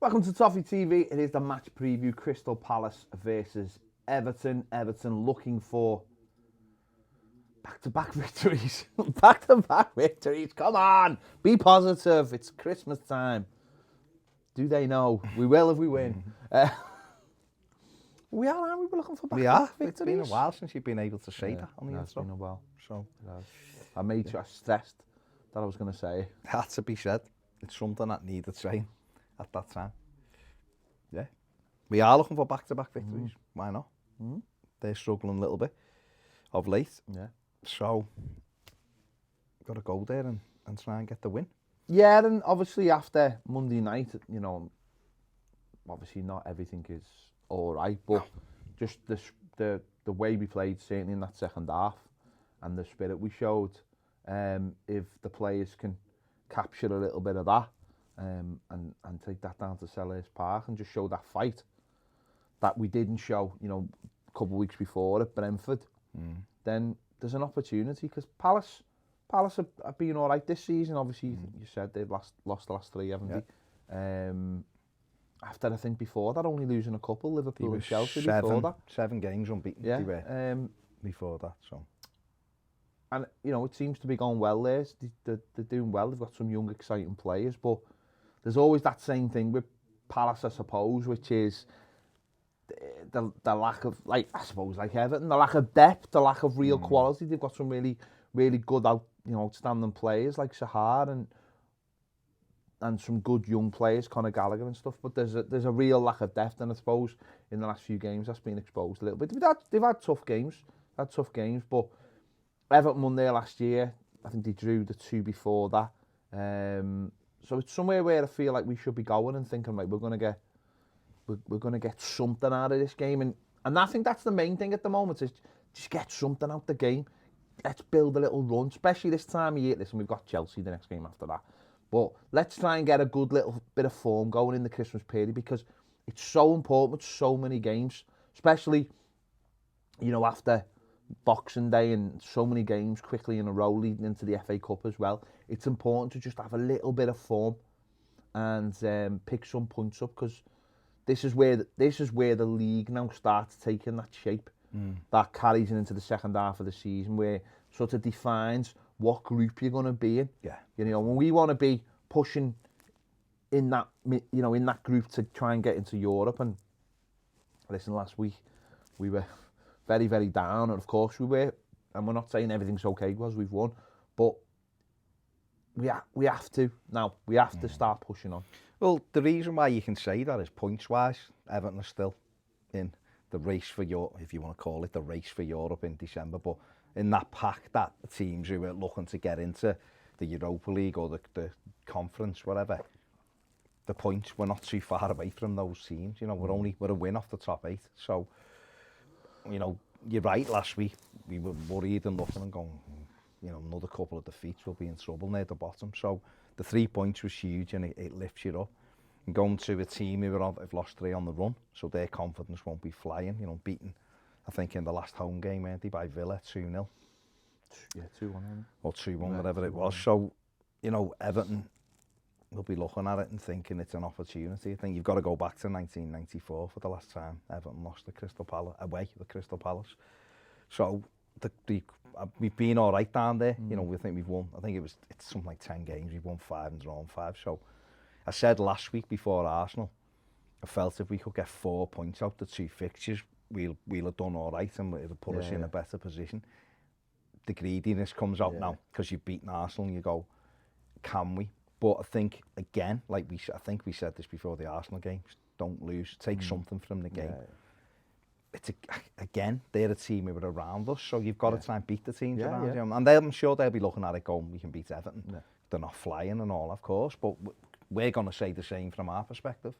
Welcome to Toffee TV. It is the match preview. Crystal Palace versus Everton. Everton looking for back-to-back victories. Back-to-back victories. Come on. Be positive. It's Christmas time. Do they know? We will if we win. We are, aren't we? We're looking for back-to-back victories. It's been a while since you've been able to say that on the It's been a while. So I made sure I stressed that I was going to say it. had to be said. It's something that needed saying at that time. Yeah. We are looking for back-to-back victories. Why not? They're struggling a little bit of late. Yeah. So, got to go there and try and get the win. Yeah, and obviously after Monday night, you know, obviously not everything is all right, but just the way we played, certainly in that second half, and the spirit we showed, if the players can capture a little bit of that, and take that down to Selhurst Park and just show that fight that we didn't show, you know, a couple of weeks before at Brentford, then there's an opportunity, because Palace have been all right this season. Obviously, you said they've lost the last three, haven't they? After, I think, before that, only losing a couple, Liverpool and Chelsea before that. 7 games unbeaten. Yeah. They were before that. So. And, you know, it seems to be going well there. They're doing well. They've got some young, exciting players, but there's always that same thing with Palace, I suppose, which is the lack of, like, I suppose, like Everton, the lack of depth, the lack of real quality. They've got some really, really good, outstanding players like Sahar and some good young players, Conor Gallagher and stuff. But there's a real lack of depth, and I suppose in the last few games that's been exposed a little bit. They've had tough games, but Everton won there last year. I think they drew the 2 before that. So it's somewhere where I feel like we should be going and thinking, like, we're gonna get something out of this game, and I think that's the main thing at the moment, is just get something out the game. Let's build a little run, especially this time of year. Listen, we've got Chelsea the next game after that, but let's try and get a good little bit of form going in the Christmas period, because it's so important with so many games, especially, you know, after Boxing Day and so many games quickly in a row leading into the FA Cup as well. It's important to just have a little bit of form and pick some points up, because this is where the league now starts taking that shape that carries into the second half of the season, where sort of defines what group you're going to be in. Yeah. You know, when we want to be pushing in that, you know, in that group to try and get into Europe. And listen, last week we were very, very down, and of course we were, and we're not saying everything's okay because we've won, but we have to now. We have to start pushing on. Well, the reason why you can say that is points-wise, Everton are still in the race for Europe, if you want to call it the race for Europe in December. But in that pack, that teams who are looking to get into the Europa League or the conference, whatever, the points, we're not too far away from those teams. You know, we're a win off the top 8. So, you know, you're right. Last week we were worried and looking and going, you know, another couple of defeats, will be in trouble near the bottom. So the 3 points was huge, and it lifts you up. And going to a team who have lost 3 on the run, so their confidence won't be flying. You know, beaten, I think in the last home game, weren't they, by Villa 2-0. Yeah, 2-1. Or 2-1, whatever it was. So, you know, Everton will be looking at it and thinking it's an opportunity. I think you've got to go back to 1994 for the last time Everton lost to Crystal Palace, away to Crystal Palace. So we've been all right down there. You know, we think we've won. I think it's something like 10 games. We've won 5 and drawn 5. So I said last week before Arsenal, I felt if we could get 4 points out the 2 fixtures, we'll have done all right, and it'll put us in a better position. The greediness comes out now because you've beaten Arsenal, and you go, can we? But I think, again, like I think we said this before the Arsenal game, don't lose, take something from the game. It's again, they're a team who are around us, so you've got to try and beat the teams around you. And I'm sure they'll be looking at it going, we can beat Everton. They're not flying and all, of course, but we're going to say the same from our perspective.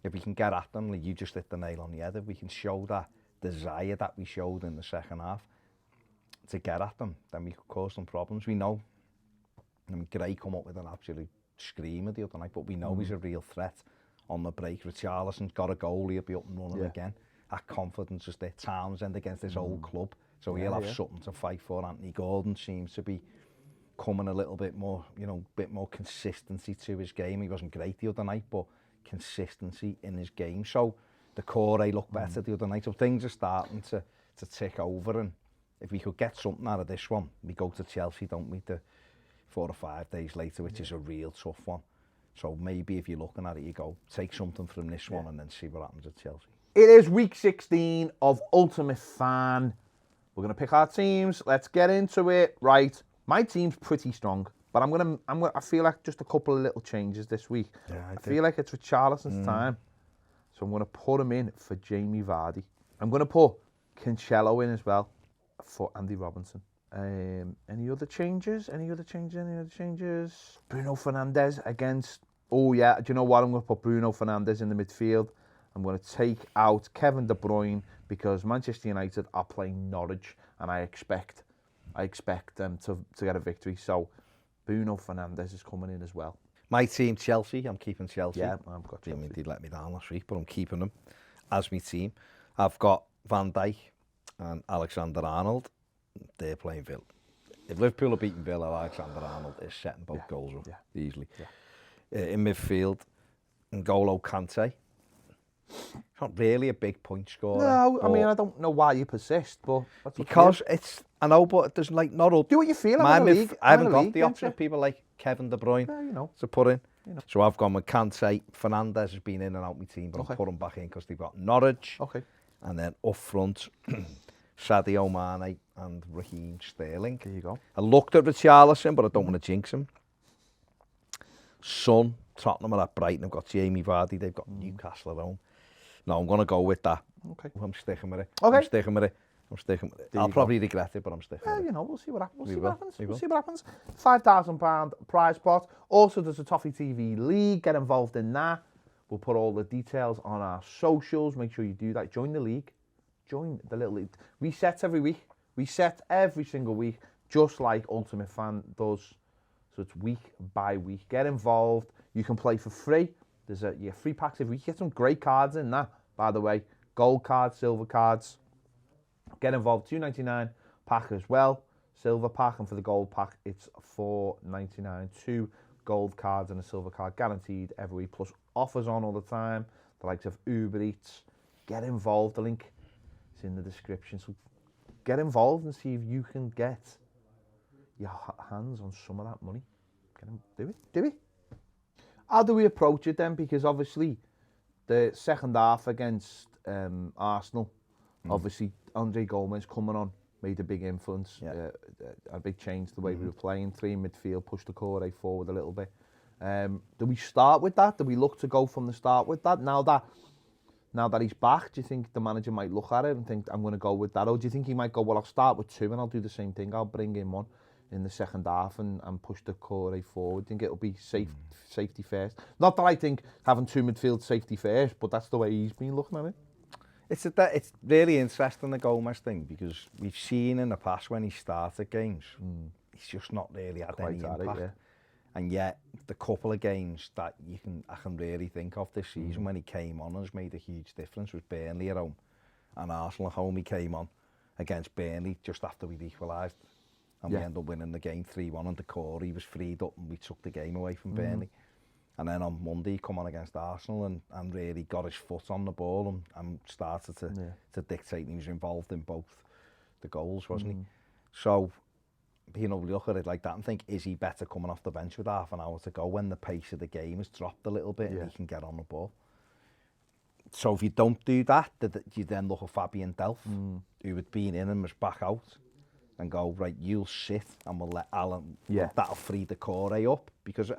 If we can get at them, like you just hit the nail on the head, if we can show that desire that we showed in the second half to get at them, then we could cause them problems. We know, I mean, Gray come up with an absolute screamer the other night, but we know he's a real threat on the break. Richarlison's got a goal, he'll be up and running again. That confidence is there. Townsend against this old club, so he'll have something to fight for. Anthony Gordon seems to be coming a little bit more, you know, bit more consistency to his game. He wasn't great the other night, but consistency in his game. So the core looked better the other night. So things are starting to tick over, and if we could get something out of this one, we go to Chelsea, don't we, 4 or 5 days later, which is a real tough one. So maybe if you're looking at it, you go, take something from this one and then see what happens at Chelsea. It is week 16 of Ultimate Fan. We're going to pick our teams. Let's get into it. Right, my team's pretty strong, but I feel like just a couple of little changes this week. Yeah, I feel like it's Richarlison's time. So I'm going to put him in for Jamie Vardy. I'm going to put Cancelo in as well for Andy Robinson. Any other changes? Any other changes? Bruno Fernandes against... Oh, yeah. Do you know what? I'm going to put Bruno Fernandes in the midfield. I'm going to take out Kevin De Bruyne because Manchester United are playing Norwich, and I expect them to get a victory. So Bruno Fernandes is coming in as well. My team, Chelsea. I'm keeping Chelsea. Yeah, I've got Chelsea. I mean, they let me down last week, but I'm keeping them as my team. I've got Van Dijk and Alexander-Arnold. They're playing Villa. If Liverpool are beating Villa, Alexander-Arnold is setting both goals up easily. Yeah. In midfield, N'Golo Kante. It's not really a big point scorer. No, I mean, I don't know why you persist, but... Because it's... I know, but there's like not all... Do what you feel. I haven't got the option of people like Kevin De Bruyne to put in. So I've gone with Kante. Fernandes has been in and out my team, but I'll put him back in because they've got Norwich. Okay. And then up front, Sadio Mane and Raheem Sterling. There you go. I looked at Richarlison, but I don't want to jinx him. Son, Tottenham are at Brighton. I've got Jamie Vardy. They've got Newcastle at home. No, I'm going to go with that. Okay. I'm sticking with it. Okay. I'm sticking with it. I'll probably regret it, but I'm sticking with it. You know, we'll see what happens. We'll see what happens. £5,000 prize pot. Also, there's a Toffee TV League. Get involved in that. We'll put all the details on our socials. Make sure you do that. Join the league. Join the little league. Resets every week. Reset every single week, just like Ultimate Fan does. So it's week by week. Get involved. You can play for free. There's free packs every week. You get some great cards in that, by the way. Gold cards, silver cards. Get involved. $2.99 pack as well. Silver pack, and for the gold pack, it's $4.99. 2 gold cards and a silver card guaranteed every week. Plus offers on all the time. The likes of Uber Eats. Get involved. The link is in the description. So get involved and see if you can get your hands on some of that money. Do it. How do we approach it then? Because obviously the second half against Arsenal, obviously Andre Gomez coming on made a big influence, a big change the way we were playing. 3 in midfield, pushed the core forward a little bit. Do we start with that? Do we look to go from the start with that? Now that he's back, do you think the manager might look at it and think, I'm going to go with that? Or do you think he might go, well, I'll start with 2 and I'll do the same thing. I'll bring in 1 in the second half and push the core forward. I think it'll be safety first. Not that I think having 2 midfield safety first, but that's the way he's been looking at it. It's really interesting, the Gomez thing, because we've seen in the past when he started games, he's just not really had any impact. And yet, the couple of games that I can really think of this season when he came on has made a huge difference was Burnley at home and Arsenal at home. He came on against Burnley just after we'd equalised, and we ended up winning the game 3-1 on the core. He was freed up and we took the game away from Burnley. And then on Monday, he come on against Arsenal and really got his foot on the ball and started to dictate. And he was involved in both the goals, wasn't he? So, look at it like that and think, is he better coming off the bench with half an hour to go when the pace of the game has dropped a little bit and he can get on the ball? So if you don't do that, you then look at Fabian Delph, who had been in and was back out, and go, right, you'll sit and we'll let Alan, that'll free the core up. Because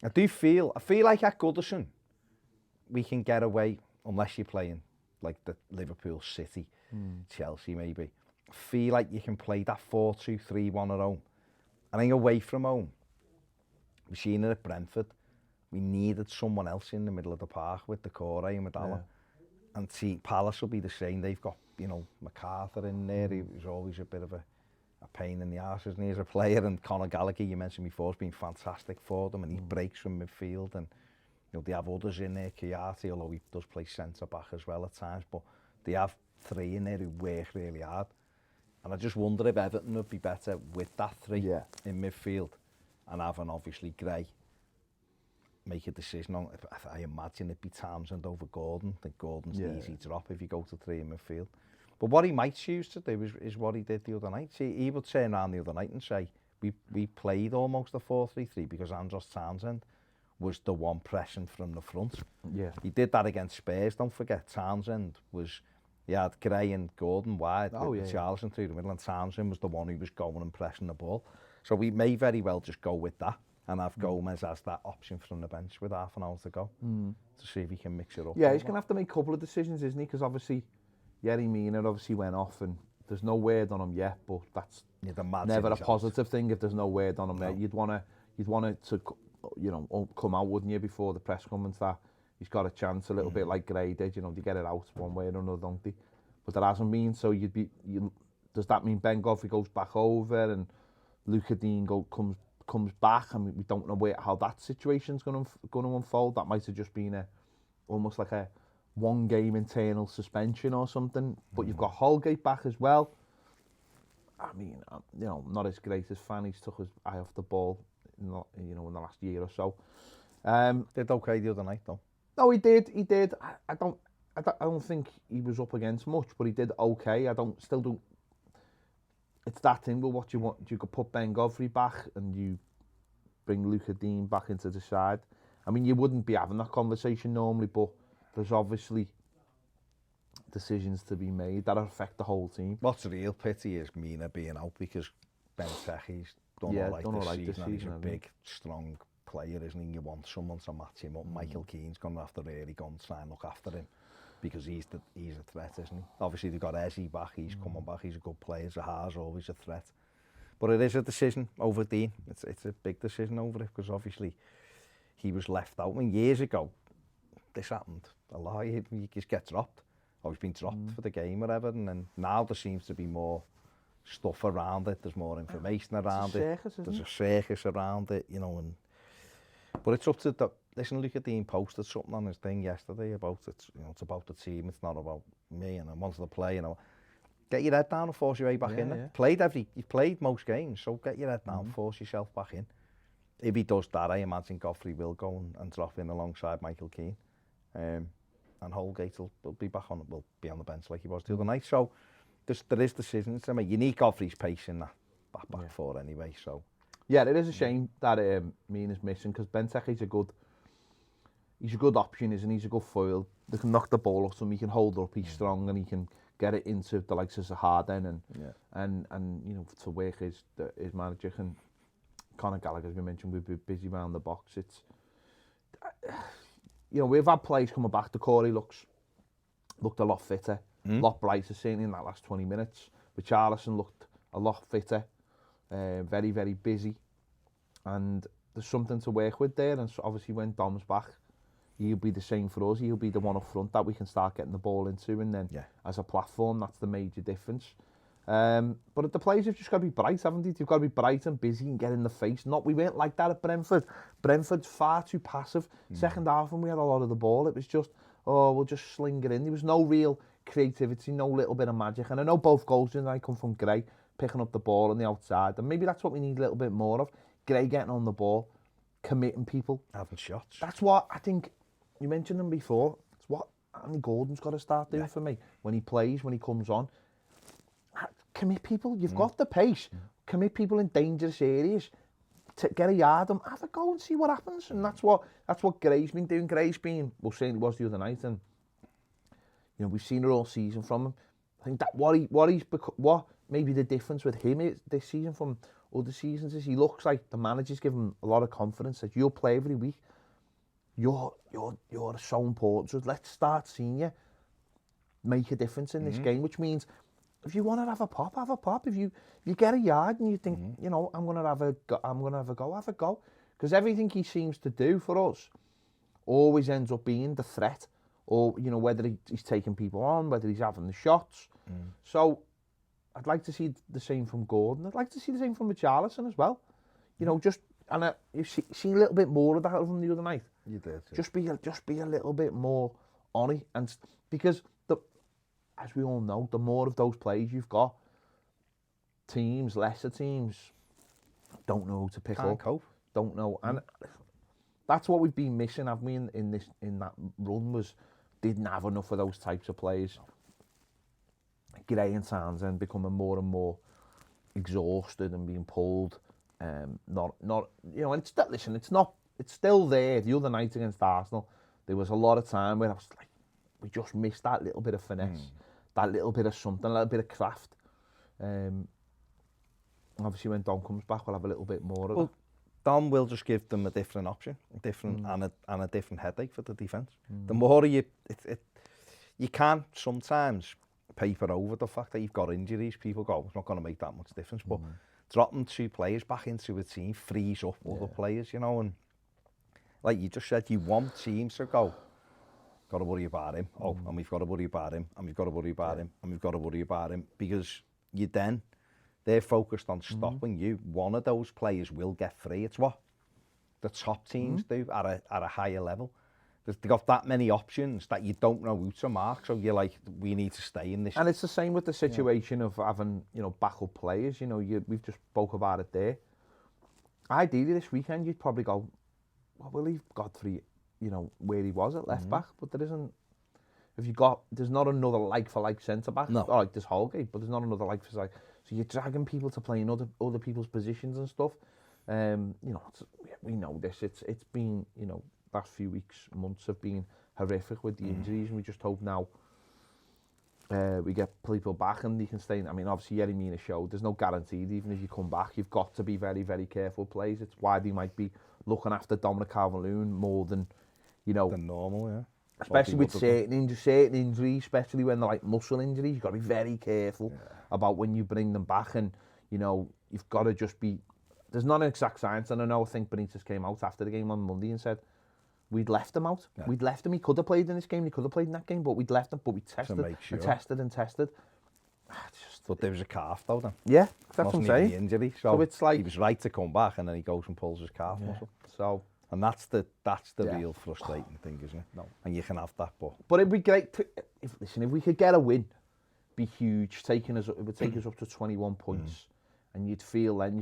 I feel like at Goodison, we can get away, unless you're playing like the Liverpool City, Chelsea maybe. I feel like you can play that 4-2-3-1 at home. I think away from home, we've seen it at Brentford, we needed someone else in the middle of the park with the core and with Alan. And see, Palace will be the same. They've got, MacArthur in there, who's always a bit of a pain in the arse, isn't he, as a player, and Conor Gallagher, you mentioned before, has been fantastic for them, and he breaks from midfield, and they have others in there, Kouyaté, although he does play centre-back as well at times, but they have 3 in there who work really hard. And I just wonder if Everton would be better with that 3 in midfield and having obviously Gray, make a decision on. I imagine it'd be Townsend over Gordon. I think Gordon's the easy drop if you go to 3 in midfield. But what he might choose to do is what he did the other night. See, he would turn around the other night and say, we played almost a 4-3-3 because Andros Townsend was the one pressing from the front. Yeah. He did that against Spurs. Don't forget, Townsend was, he had Gray and Gordon wide with Charleston through the middle, and Townsend was the one who was going and pressing the ball. So we may very well just go with that and have Gomez as that option from the bench with half an hour to go to see if he can mix it up. Yeah, he's going to have to make a couple of decisions, isn't he? Because obviously, Yerry Mina obviously went off and there's no word on him yet, but that's never a positive thing if there's no word on him there. You'd want it to, you know, come out, wouldn't you, before the press conference that he's got a chance, a little bit like Gray did, you know, to get it out one way or another, don't they? But there hasn't been, so does that mean Ben Godfrey goes back over and Luca Dean comes back, and we don't know how that situation's going to unfold? That might have just been almost like a one game internal suspension or something. But you've got Holgate back as well. I mean, you know, not his greatest fan. He's took his eye off the ball, in the last year or so. Did okay the other night though. No, he did. I don't think he was up against much, but he did okay. Still don't. It's that thing with what you want. You could put Ben Godfrey back and you bring Luca Dean back into the side. I mean, you wouldn't be having that conversation normally, but there's obviously decisions to be made that affect the whole team. What's the real pity is Mina being out, because Ben Sechi's done all right this season, and he's a big, strong player, isn't he? You want someone to match him up. Michael Keane's going to have to really go and try and look after him, because he's a threat, isn't he? Obviously they've got Ezzy back, he's coming back, he's a good player. Zaha's always a threat. But it is a decision over Dean. It's a big decision over it, because obviously he was left out. I mean, years ago, this happened a lot. He just get dropped. Or he's been dropped for the game or Everton, and now there seems to be more stuff around it. There's more information around it. There's a circus around it, you know. But it's up to listen, Luca Dean posted something on his thing yesterday about it. You know, it's about the team. It's not about me, and I wanted to play. You know, get your head down and force your way back in. You've played most games, so get your head down, force yourself back in. If he does that, I imagine Godfrey will go and drop in alongside Michael Keane. And Holgate will be back on. Will be on the bench like he was the other night. So there is decisions. I mean, you need Godfrey's pace in that back four anyway. So yeah, it is a shame that Mina's missing, because Ben Sechi's he's a good option, isn't he? He's a good foil. They can knock the ball off him. He can hold it up. He's strong, and he can get it into the likes of Zaha and you know, to work his manager. And Conor Gallagher, as we mentioned, we'd be busy around the box. It's you know, we've had players coming back. The Corey looked a lot fitter, a lot brighter, certainly in that last 20 minutes. Richarlison looked a lot fitter, very, very busy. And there's something to work with there. And so obviously when Dom's back, he'll be the same for us. He'll be the one up front that we can start getting the ball into. And then as a platform, that's the major difference. But the players have just got to be bright, haven't they? They've got to be bright and busy and get in the face. We weren't like that at Brentford. Brentford's far too passive. Second half, when we had a lot of the ball, it was just, we'll just sling it in. There was no real creativity, no little bit of magic. And I know both goals tonight come from Gray picking up the ball on the outside. And maybe that's what we need a little bit more of. Gray getting on the ball, committing people. Having shots. That's what I think, you mentioned them before, it's what Andy Gordon's got to start doing for me. When he plays, when he comes on. Commit people. You've got the pace. Commit people in dangerous areas. To get a yard and have a go and see what happens. And that's what Gray's been doing. Well, certainly was the other night, and you know, we've seen it all season from him. I think that what maybe the difference with him is this season from other seasons is he looks like the manager's given him a lot of confidence that you'll play every week. You're so important. So let's start seeing you make a difference in this game, which means, if you want to have a pop. If you get a yard and you think, you know, I'm gonna have a go. Because everything he seems to do for us always ends up being the threat, or you know, whether he's taking people on, whether he's having the shots. So I'd like to see the same from Gordon. I'd like to see the same from Richarlison as well. You know, you've seen a little bit more of that from the other night. You did. Just be a little bit more on it, and because as we all know, the more of those players you've got, lesser teams, don't know who to pick up. Cope. Don't know. And that's what we've been missing, haven't we, in that run, was didn't have enough of those types of players. Gray and Townsend becoming more and more exhausted and being pulled. Not you know, and it's still there. The other night against Arsenal, there was a lot of time where I was like, we just missed that little bit of finesse, that little bit of something, a little bit of craft. Obviously, when Dom comes back, we'll have a little bit more of that. Dom will just give them a different option, and a different headache for the defence. The more you can sometimes paper over the fact that you've got injuries. People go, it's not going to make that much difference. But dropping 2 players back into a team frees up other players, you know. And like you just said, you want teams to go, got to worry about him. Oh, and we've got to worry about him, and we've got to worry about him, and we've got to worry about him, because they're focused on stopping you. One of those players will get free. It's what the top teams do at a higher level. They've got that many options that you don't know who to mark. So you're like, we need to stay in this. And it's the same with the situation of having, you know, backup players. You know, we've just spoke about it there. Ideally, this weekend, you'd probably go, well, we'll leave Godfrey, you know, where he was at left back. But there isn't, there's not another like-for-like centre-back. No. Like this Holgate, but there's not another like-for-like. So you're dragging people to play in other people's positions and stuff. You know, we know this. It's been, you know, last few weeks, months have been horrific with the injuries, and we just hope now we get people back and they can stay. I mean, obviously, Yeremina showed there's no guarantee. Even if you come back, you've got to be very, very careful with players. It's why they might be looking after Dominic Calvert-Lewin more than, you know, than normal, yeah. Especially with certain injuries, especially when they're like muscle injuries. You've got to be very careful about when you bring them back, and you know, you've got to just be. There's not an exact science, and I think Benitez came out after the game on Monday and said, we'd left him out. Yeah. We'd left him. He could have played in this game. He could have played in that game, but we'd left him. But we tested and tested and tested. But there was a calf though then. Yeah, that's what I'm saying. The injury, so it's like he was right to come back, and then he goes and pulls his calf muscle. So, and that's the real frustrating thing, isn't it? No. And you can have that, but it'd be great to, if we could get a win, be huge. It would take us up to 21 points, and you'd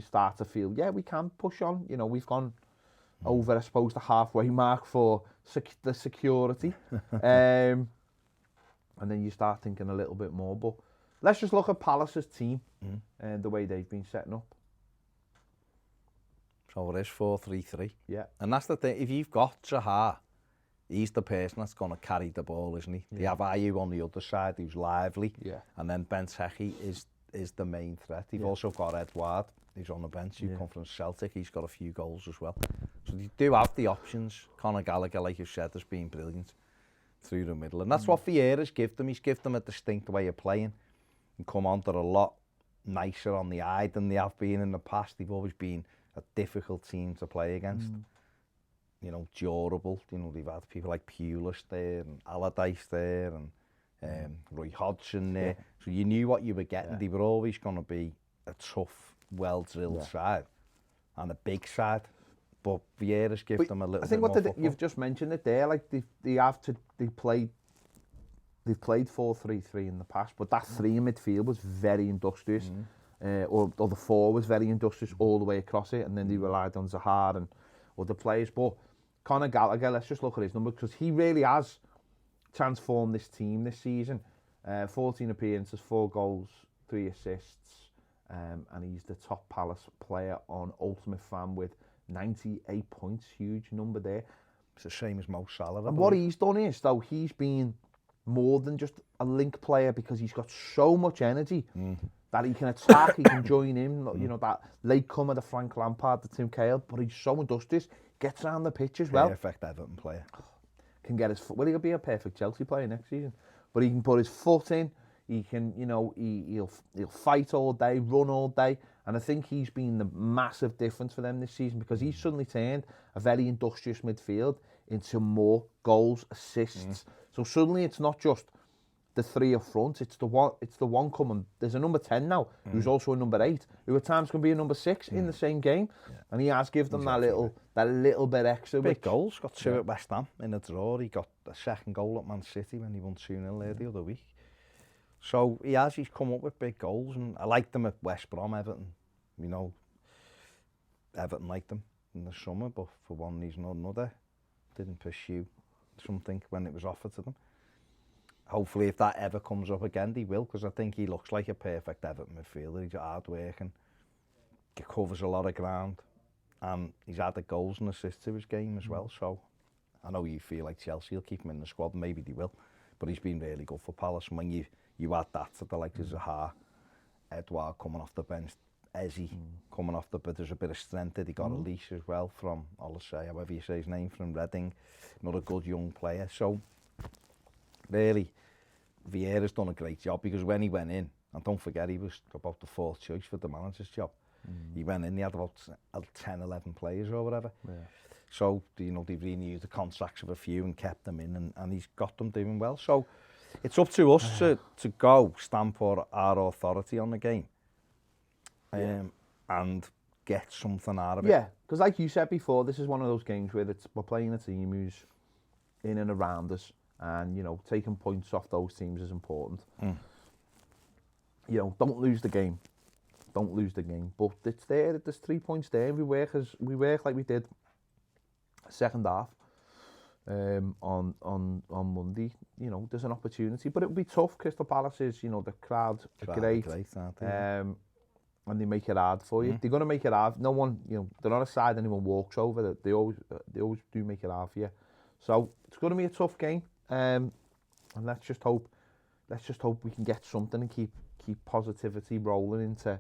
start to feel, yeah, we can push on. You know, we've gone over, I suppose, the halfway mark for the security. And then you start thinking a little bit more. But let's just look at Palace's team and the way they've been setting up. So it is 4-3-3. Yeah. And that's the thing. If you've got Zaha, he's the person that's going to carry the ball, isn't he? Yeah. You have Ayew on the other side, who's lively. Yeah. And then Benteke is the main threat. You've also got Edouard, who's on the bench, who come from Celtic. He's got a few goals as well. So you do have the options. Conor Gallagher, like you said, has been brilliant through the middle. And that's what Vieira's give them. He's give them a distinct way of playing. And come on, they're a lot nicer on the eye than they have been in the past. They've always been a difficult team to play against. You know, durable. You know, they've had people like Pulis there, and Allardyce there, and Roy Hodgson there. Yeah. So you knew what you were getting. Yeah. They were always going to be a tough, well-drilled side and a big side. But Vieira's give them a little bit more football. You've just mentioned it there. Like they've played 4-3-3 in the past, but that 3 in midfield was very industrious. Or the 4 was very industrious all the way across it, and then they relied on Zaha and other players. But Conor Gallagher, let's just look at his number, because he really has transformed this team this season. 14 appearances, 4 goals, 3 assists, and he's the top Palace player on Ultimate Fan with 98 points. Huge number there. It's the same as Mo Salah. And what he's done is, though, he's been more than just a link player, because he's got so much energy that he can attack, he can join in, you know, that late comer, the Frank Lampard, the Tim Cahill, but he's so industrious, gets around the pitch as well. Perfect Everton player. Can get his foot, well, he'll be a perfect Chelsea player next season, but he can put his foot in, he can, you know, he'll fight all day, run all day, and I think he's been the massive difference for them this season, because he's suddenly turned a very industrious midfield into more goals, assists. So suddenly it's not just the 3 up front, it's the one coming. There's a number 10 now, who's also a number 8, who at times can be a number 6 in the same game. And he has given them that little bit extra. Big goals, got 2 at West Ham in a draw. He got a second goal at Man City when he won 2-0 there the other week. So he's come up with big goals, and I liked them at West Brom, Everton. You know, Everton liked them. in the summer, but for one reason or another, didn't pursue something when it was offered to them. Hopefully, if that ever comes up again, he will, because I think he looks like a perfect Everton midfielder. He's hard working, he covers a lot of ground, and he's added goals and assists to his game as well. So I know you feel like Chelsea will keep him in the squad, maybe they will, but he's been really good for Palace. And when you add that to the likes of Zaha, Edouard coming off the bench, Eze coming off the bench, there's a bit of strength that he got a leash as well from, I'll say, however you say his name, from Reading, another good young player. So really, Vieira's done a great job, because when he went in, and don't forget, he was about the fourth choice for the manager's job. He went in, he had about 10, 11 players or whatever. Yeah. So, you know, they've renewed the contracts of a few and kept them in, and he's got them doing well. So it's up to us to go stamp our authority on the game and get something out of it. Yeah, because like you said before, this is one of those games where we're playing a team who's in and around us, and, you know, taking points off those teams is important. You know, don't lose the game. Don't lose the game. But it's there, there's 3 points there. We work like we did second half on Monday. You know, there's an opportunity, but it would be tough. Crystal Palace is, you know, the crowd are great, aren't they? and they make it hard for you. They're going to make it hard. No one, you know, they're not a side anyone walks over. They always do make it hard for you. So it's going to be a tough game, and let's just hope we can get something and keep positivity rolling into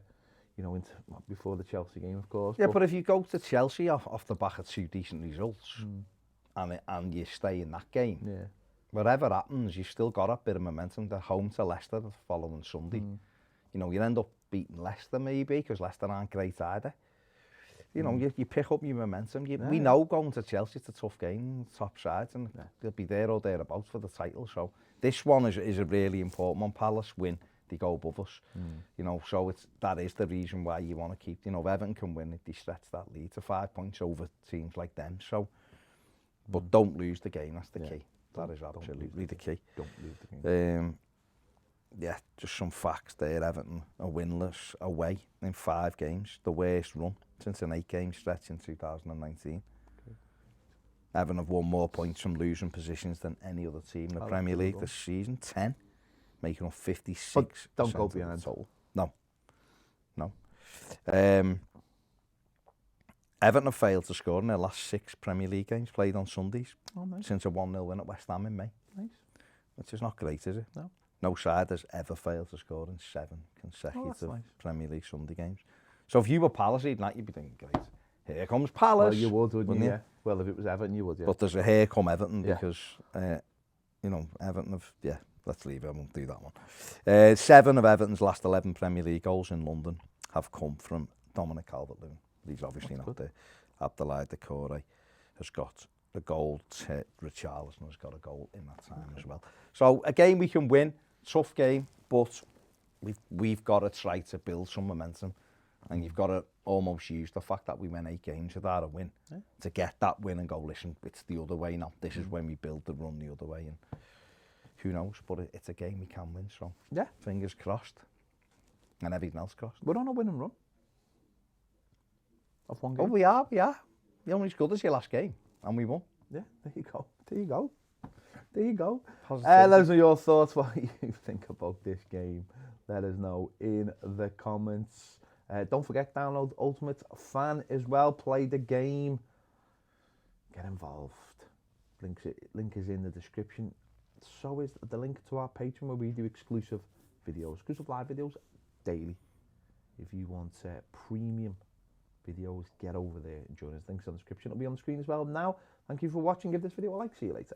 before the Chelsea game, of course. Yeah, but if you go to Chelsea off the back of 2 decent results, and you stay in that game, whatever happens, you've still got a bit of momentum. They're home to Leicester the following Sunday. You know, you end up beating Leicester maybe, because Leicester aren't great either. You know, you pick up your momentum. We know going to Chelsea, it's a tough game, top sides, and they'll be there or thereabouts for the title. So this one is a really important one. Palace win, they go above us. You know, so that is the reason why you want to keep, you know, if Everton can win it, they stretch that lead to 5 points over teams like them. So, but don't lose the game, that's the key. That is absolutely the key. Don't lose the game. Yeah, just some facts there. Everton are winless away in 5 games, the worst run since an 8-game stretch in 2019. Everton have won more points from losing positions than any other team in the Premier League this season, 10, making up 56%. But don't go beyond total. No. Everton have failed to score in their last 6 Premier League games played on Sundays since a 1-0 win at West Ham in May. Nice. Which is not great, is it? No. No side has ever failed to score in 7 consecutive Premier League Sunday games. So if you were Palace, you'd be thinking, great, here comes Palace. Well, you would, wouldn't you? Yeah. Well, if it was Everton, you would, yeah. But there's a here come Everton, because, you know, Everton have, let's leave it, I won't do that one. 7 of Everton's last 11 Premier League goals in London have come from Dominic Calvert-Lewin. He's obviously not there. Abdoulaye Doucouré has got a goal. Richarlison has got a goal in that time as well. So a game we can win, tough game, but we've got to try to build some momentum, and you've got to almost use the fact that we win 8 games without a win to get that win and go, listen, it's the other way now. This is when we build the run the other way, and who knows? But it's a game we can win. So fingers crossed, and everything else crossed. We're on a winning run of 1 game. Oh, we are. You're only as good as your last game, and we won. Yeah, there you go. Let us know your thoughts, what you think about this game. Let us know in the comments. Don't forget, download Ultimate Fan as well. Play the game. Get involved. Link is in the description. So is the link to our Patreon, where we do exclusive live videos daily. If you want premium videos, get over there and join us. Links in the description. It'll be on the screen as well. Now, thank you for watching. Give this video a like. See you later.